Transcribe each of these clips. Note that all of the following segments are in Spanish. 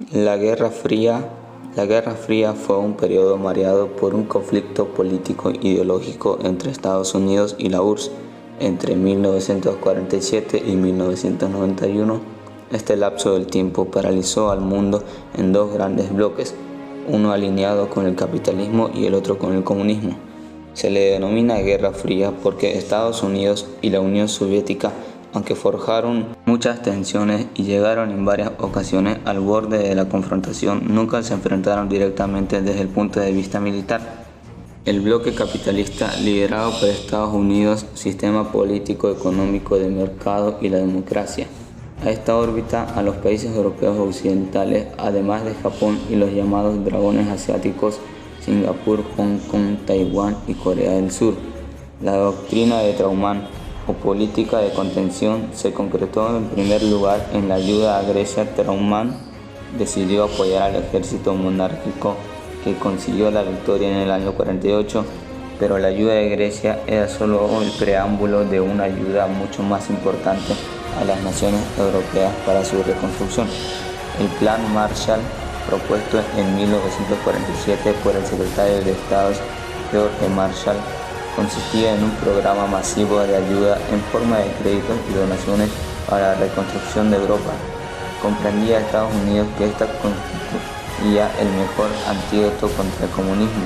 La Guerra Fría. La Guerra Fría fue un periodo marcado por un conflicto político-ideológico entre Estados Unidos y la URSS entre 1947 y 1991. Este lapso del tiempo paralizó al mundo en dos grandes bloques, uno alineado con el capitalismo y el otro con el comunismo. Se le denomina Guerra Fría porque Estados Unidos y la Unión Soviética, aunque forjaron muchas tensiones y llegaron en varias ocasiones al borde de la confrontación, nunca se enfrentaron directamente desde el punto de vista militar. El bloque capitalista, liderado por Estados Unidos, sistema político, económico, de mercado y la democracia. A esta órbita, a los países europeos occidentales, además de Japón y los llamados dragones asiáticos, Singapur, Hong Kong, Taiwán y Corea del Sur. La doctrina de Truman, o política de contención, se concretó en primer lugar en la ayuda a Grecia. Truman decidió apoyar al ejército monárquico que consiguió la victoria en el año 48, pero la ayuda de Grecia era solo el preámbulo de una ayuda mucho más importante a las naciones europeas para su reconstrucción. El Plan Marshall, propuesto en 1947 por el secretario de Estado George Marshall, consistía en un programa masivo de ayuda en forma de créditos y donaciones para la reconstrucción de Europa. Comprendía a Estados Unidos que esta constituía el mejor antídoto contra el comunismo.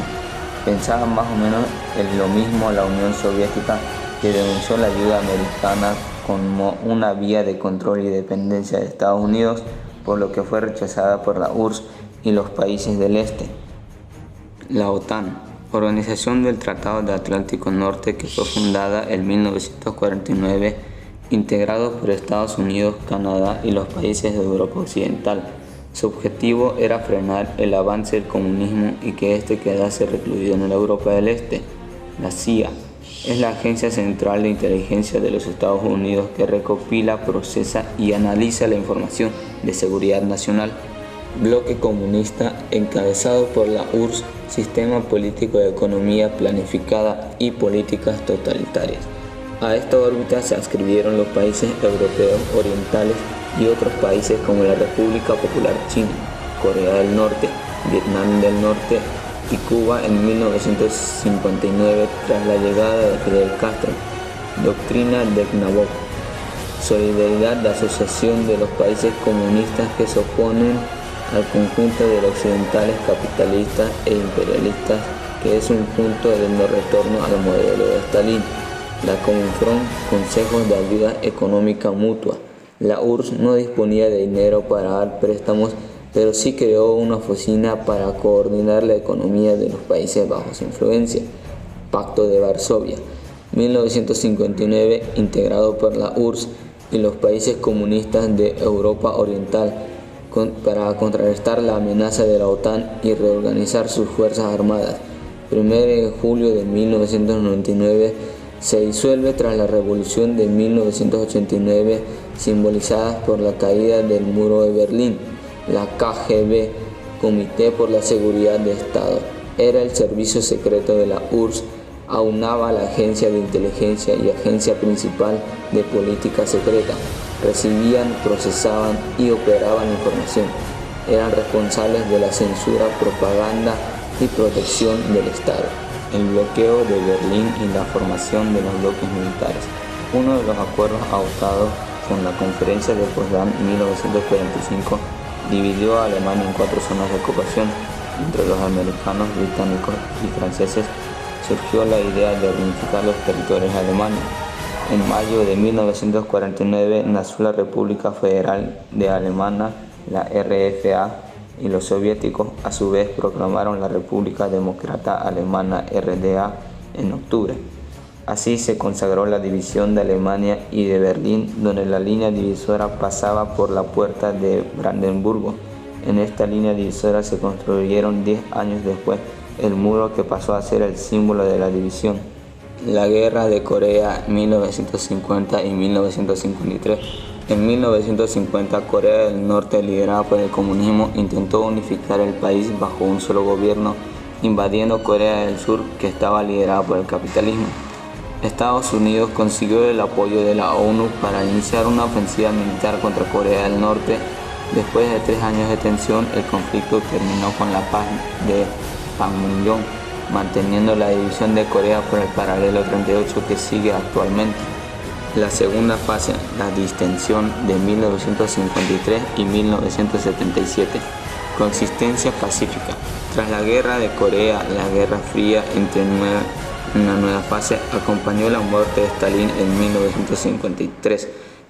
Pensaba más o menos en lo mismo la Unión Soviética, que denunció la ayuda americana como una vía de control y dependencia de Estados Unidos, por lo que fue rechazada por la URSS y los países del Este. La OTAN, Organización del Tratado del Atlántico Norte, que fue fundada en 1949, integrado por Estados Unidos, Canadá y los países de Europa Occidental. Su objetivo era frenar el avance del comunismo y que éste quedase recluido en la Europa del Este. La CIA es la agencia central de inteligencia de los Estados Unidos que recopila, procesa y analiza la información de seguridad nacional. Bloque comunista, encabezado por la URSS, sistema político de economía planificada y políticas totalitarias. A esta órbita se adscribieron los países europeos orientales y otros países como la República Popular China, Corea del Norte, Vietnam del Norte y Cuba en 1959 tras la llegada de Fidel Castro. Doctrina de Nabokov. Solidaridad de asociación de los países comunistas que se oponen al conjunto de los occidentales capitalistas e imperialistas, que es un punto de no retorno al modelo de Stalin. La Cominfron, consejos de ayuda económica mutua. La URSS no disponía de dinero para dar préstamos, pero sí creó una oficina para coordinar la economía de los países bajo su influencia. Pacto de Varsovia, 1959, integrado por la URSS y los países comunistas de Europa Oriental, para contrarrestar la amenaza de la OTAN y reorganizar sus fuerzas armadas. 1 de julio de 1999 se disuelve tras la revolución de 1989, simbolizada por la caída del muro de Berlín. La KGB, Comité por la Seguridad de Estado, era el servicio secreto de la URSS, aunaba a la agencia de inteligencia y agencia principal de política secreta. Recibían, procesaban y operaban información. Eran responsables de la censura, propaganda y protección del Estado. El bloqueo de Berlín y la formación de los bloques militares. Uno de los acuerdos adoptados con la Conferencia de Potsdam en 1945 dividió a Alemania en 4 zonas de ocupación. Entre los americanos, británicos y franceses surgió la idea de reunificar los territorios de Alemania. En mayo de 1949 nació la República Federal de Alemania, la RFA, y los soviéticos a su vez proclamaron la República Demócrata Alemana, RDA, en octubre. Así se consagró la división de Alemania y de Berlín, donde la línea divisora pasaba por la puerta de Brandenburgo. En esta línea divisora se construyeron 10 años después el muro que pasó a ser el símbolo de la división. La Guerra de Corea, 1950 y 1953. En 1950, Corea del Norte, liderada por el comunismo, intentó unificar el país bajo un solo gobierno, invadiendo Corea del Sur, que estaba liderada por el capitalismo. Estados Unidos consiguió el apoyo de la ONU para iniciar una ofensiva militar contra Corea del Norte. Después de 3 años de tensión, el conflicto terminó con la paz de Panmunjom, manteniendo la división de Corea por el paralelo 38 que sigue actualmente. La segunda fase, la distensión de 1953 y 1977. Consistencia pacífica. Tras la guerra de Corea, la Guerra Fría entró en una nueva fase, acompañó la muerte de Stalin en 1953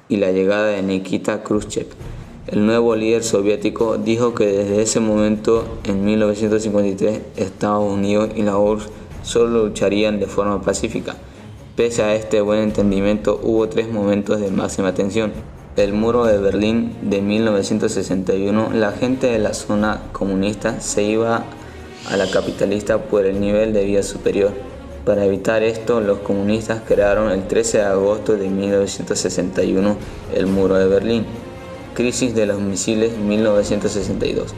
y la llegada de Nikita Khrushchev. El nuevo líder soviético dijo que desde ese momento, en 1953, Estados Unidos y la URSS solo lucharían de forma pacífica. Pese a este buen entendimiento, hubo 3 momentos de máxima tensión. El muro de Berlín de 1961, la gente de la zona comunista se iba a la capitalista por el nivel de vida superior. Para evitar esto, los comunistas crearon el 13 de agosto de 1961 el muro de Berlín. Crisis de los misiles 1962.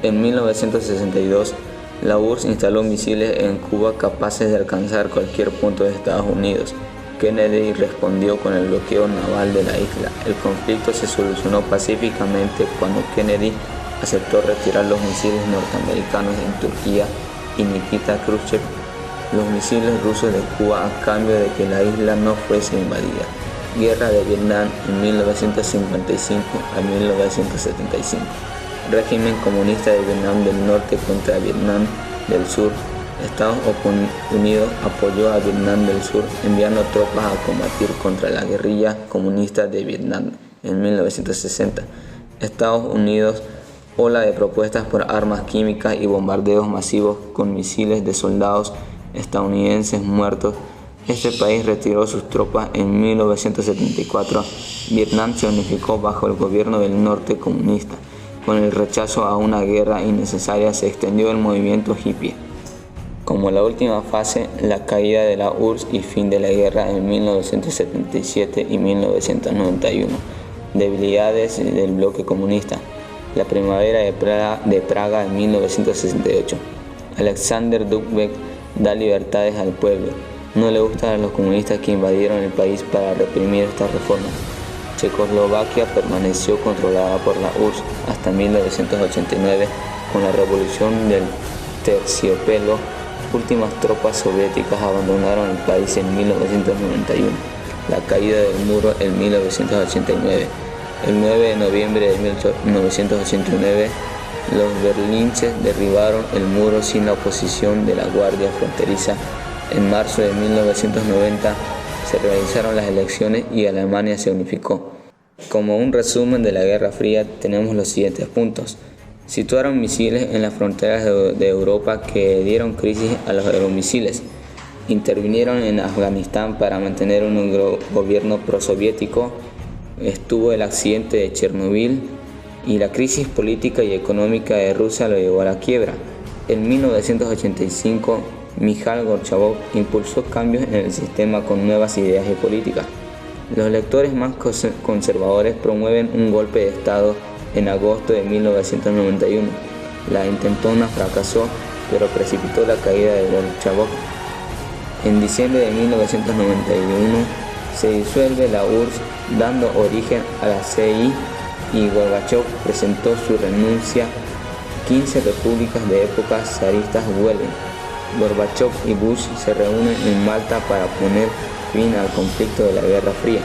En 1962, la URSS instaló misiles en Cuba capaces de alcanzar cualquier punto de Estados Unidos. Kennedy respondió con el bloqueo naval de la isla. El conflicto se solucionó pacíficamente cuando Kennedy aceptó retirar los misiles norteamericanos en Turquía y Nikita Khrushchev los misiles rusos de Cuba a cambio de que la isla no fuese invadida. Guerra de Vietnam en 1955 a 1975. Régimen comunista de Vietnam del Norte contra Vietnam del Sur. Estados Unidos apoyó a Vietnam del Sur enviando tropas a combatir contra la guerrilla comunista de Vietnam en 1960. Estados Unidos, ola de propuestas por armas químicas y bombardeos masivos con misiles de soldados estadounidenses muertos. Este país retiró sus tropas en 1974. Vietnam se unificó bajo el gobierno del norte comunista. Con el rechazo a una guerra innecesaria se extendió el movimiento hippie. Como la última fase, la caída de la URSS y fin de la guerra en 1977 y 1991. Debilidades del bloque comunista. La primavera de Praga en 1968. Alexander Dubček da libertades al pueblo. No le gustan a los comunistas que invadieron el país para reprimir estas reformas. Checoslovaquia permaneció controlada por la URSS hasta 1989 con la revolución del terciopelo. Últimas tropas soviéticas abandonaron el país en 1991. La caída del muro en 1989. El 9 de noviembre de 1989, los berlinenses derribaron el muro sin la oposición de la Guardia Fronteriza. En marzo de 1990 se realizaron las elecciones y Alemania se unificó. Como un resumen de la Guerra Fría tenemos los siguientes puntos. Situaron misiles en las fronteras de Europa que dieron crisis a los euromisiles. Intervinieron en Afganistán para mantener un gobierno prosoviético. Estuvo el accidente de Chernobyl y la crisis política y económica de Rusia lo llevó a la quiebra. En 1985, Mikhail Gorbachev impulsó cambios en el sistema con nuevas ideas y políticas. Los lectores más conservadores promueven un golpe de Estado en agosto de 1991. La intentona fracasó, pero precipitó la caída de Gorbachev. En diciembre de 1991 se disuelve la URSS, dando origen a la CI, y Gorbachev presentó su renuncia. 15 repúblicas de época zaristas vuelven. Gorbachev y Bush se reúnen en Malta para poner fin al conflicto de la Guerra Fría.